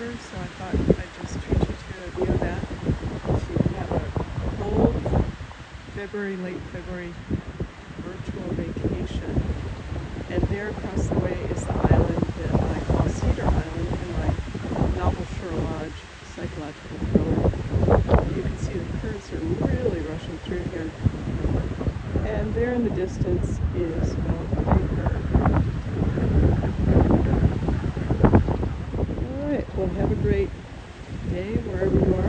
water, so I thought I'd just treat you to a view of that. So you can have a cold late February virtual vacation. And there across the way is the island that I call Cedar Island in my novel Shore Lodge psychological thriller. You can see the currents are really rushing through here. And there in the distance is Vancouver. All right, well, have a great day wherever you are.